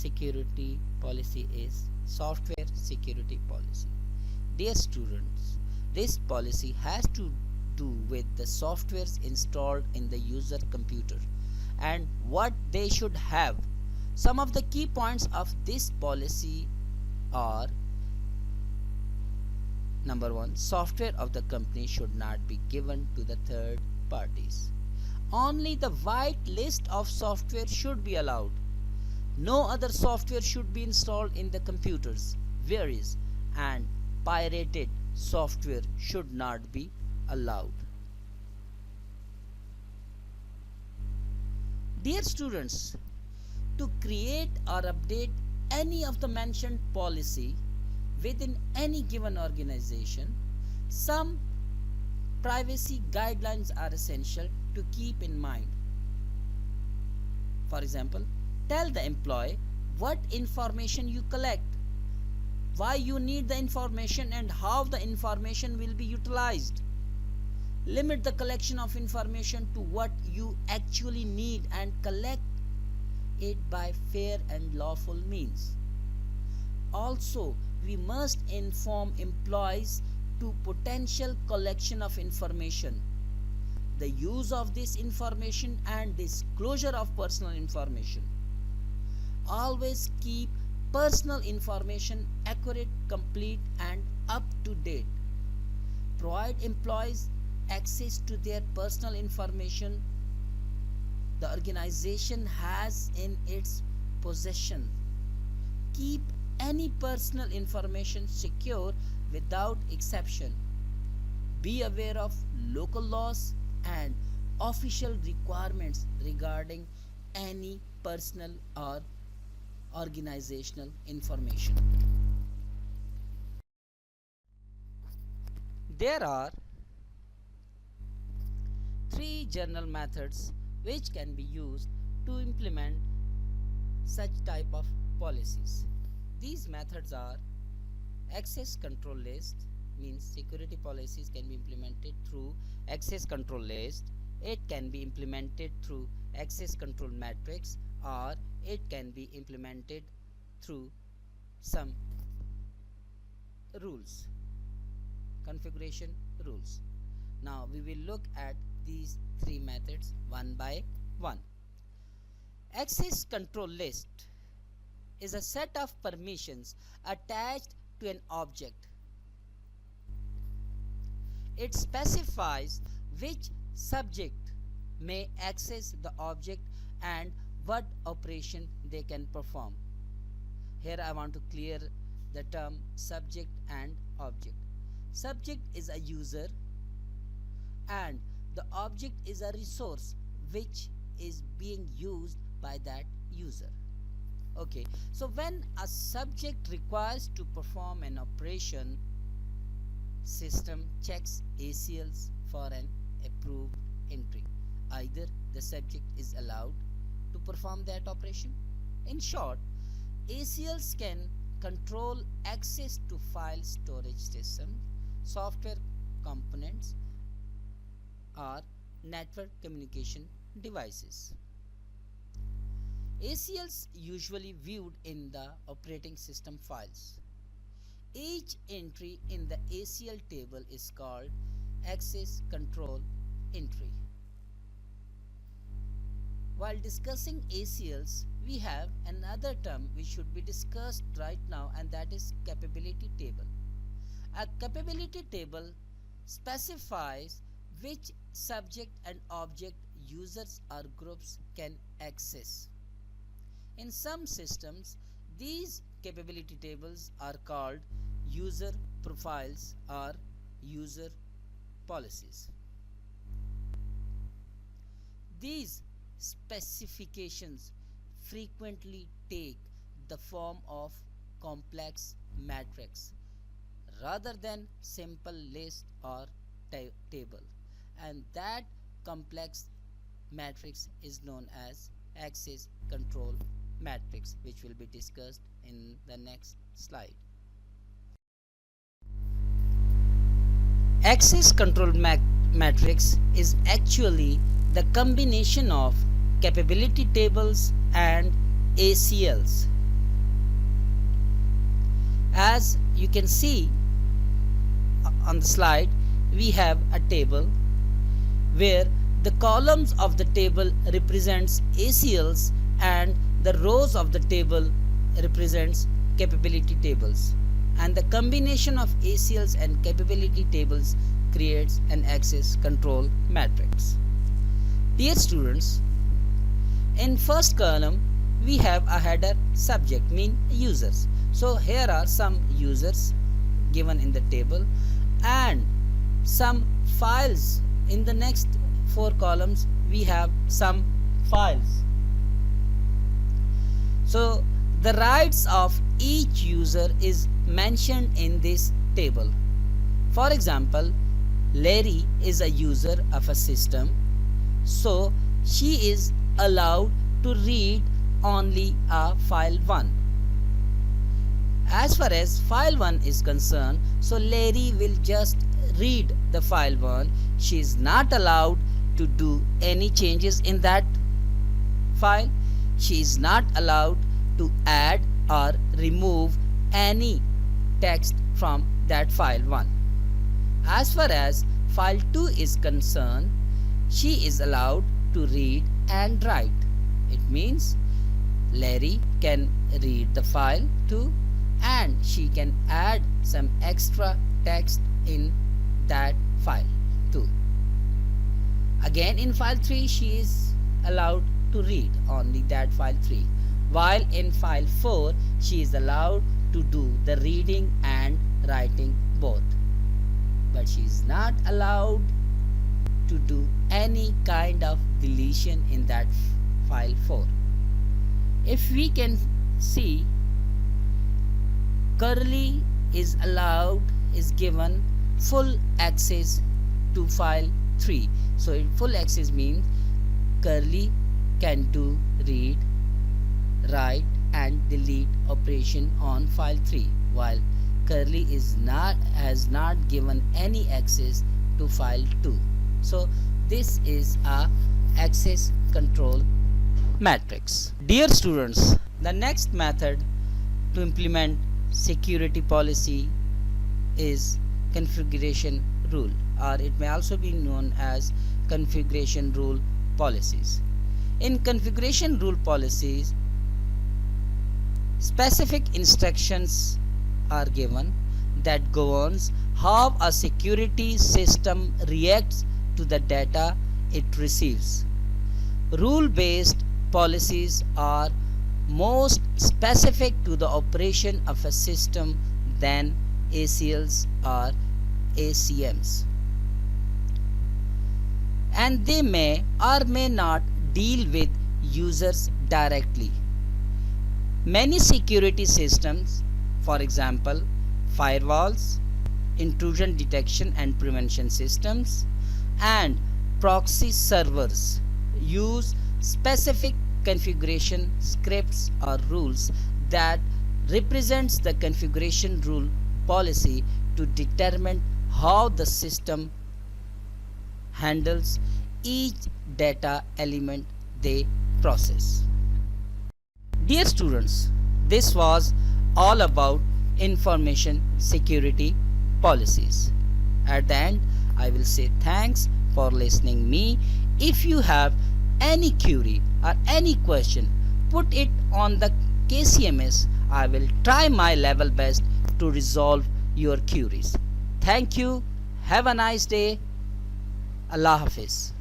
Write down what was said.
security policy is software security policy. Dear students, this policy has to do with the softwares installed in the user computer and what they should have. Some of the key points of this policy are: number 1, software of the company should not be given to the third parties. Only the white list of software should be allowed. No other software should be installed in the computers. Various and pirated software should not be allowed. Dear students, to create or update any of the mentioned policy within any given organization, some privacy guidelines are essential to keep in mind. For example, tell the employee what information you collect, why you need the information, and how the information will be utilized. Limit the collection of information to what you actually need and collect it by fair and lawful means. Also, we must inform employees to potential collection of information, the use of this information, and disclosure of personal information. Always keep personal information accurate, complete, and up to date. Provide employees access to their personal information the organization has in its possession. Keep any personal information secure without exception. Be aware of local laws and official requirements regarding any personal or organizational information. There are three general methods which can be used to implement such type of policies. These methods are: access control list, means security policies can be implemented through access control list. It can be implemented through access control matrix, or it can be implemented through some rules, configuration rules. Now we will look at these three methods one by one. Access control list is a set of permissions attached to an object. It specifies which subject may access the object and what operation they can perform. Here I want to clear the term subject and object. Subject is a user and the object is a resource which is being used by that user. Okay, so when a subject requires to perform an operation, system checks ACLs for an approved entry. Either the subject is allowed to perform that operation. In short, ACLs can control access to file storage system, software components, or network communication devices. ACLs usually viewed in the operating system files. Each entry in the ACL table is called access control entry. While discussing ACLs, we have another term which should be discussed right now, and that is capability table. A capability table specifies which subject and object users or groups can access. In some systems, these capability tables are called user profiles or user policies. These specifications frequently take the form of complex matrix rather than simple list or table, and that complex matrix is known as access control matrix, which will be discussed in the next slide. Access control matrix is actually the combination of capability tables and ACLs. As you can see on the slide, we have a table where the columns of the table represents ACLs and the rows of the table represents capability tables, and the combination of ACLs and capability tables creates an access control matrix. Dear students, in first column we have a header subject mean users. So here are some users given in the table and some files. In the next 4 columns we have some files. So the rights of each user is mentioned in this table. For example, Larry is a user of a system, so she is allowed to read only a file 1. As far as file 1 is concerned, so Larry will just read the file 1. She is not allowed to do any changes in that file. She is not allowed to add or remove any text from that file 1. As far as file 2 is concerned, she is allowed to read and write. It means Larry can read the file 2 and she can add some extra text in that file 2. Again in file 3 she is allowed to read only that file 3, while in file 4 she is allowed to do the reading and writing both, but she is not allowed to do any kind of deletion in that file 4. If we can see, Curly is given full access to file 3. So full access means Curly can do read, write and delete operation on file 3, while Curly has not given any access to file 2. So this is a access control matrix. Dear students, the next method to implement security policy is configuration rule, or it may also be known as configuration rule policies. In configuration rule policies, specific instructions are given that governs how a security system reacts to the data it receives. Rule-based policies are most specific to the operation of a system than ACLs or ACMs, and they may or may not deal with users directly. Many security systems, for example firewalls, intrusion detection and prevention systems, and proxy servers, use specific configuration scripts or rules that represents the configuration rule policy to determine how the system handles each data element they process. Dear students, this was all about information security policies. At the end, I will say thanks for listening me. If you have any query or any question, put it on the KCMS. I will try my level best to resolve your queries. Thank you. Have a nice day. Allah Hafiz.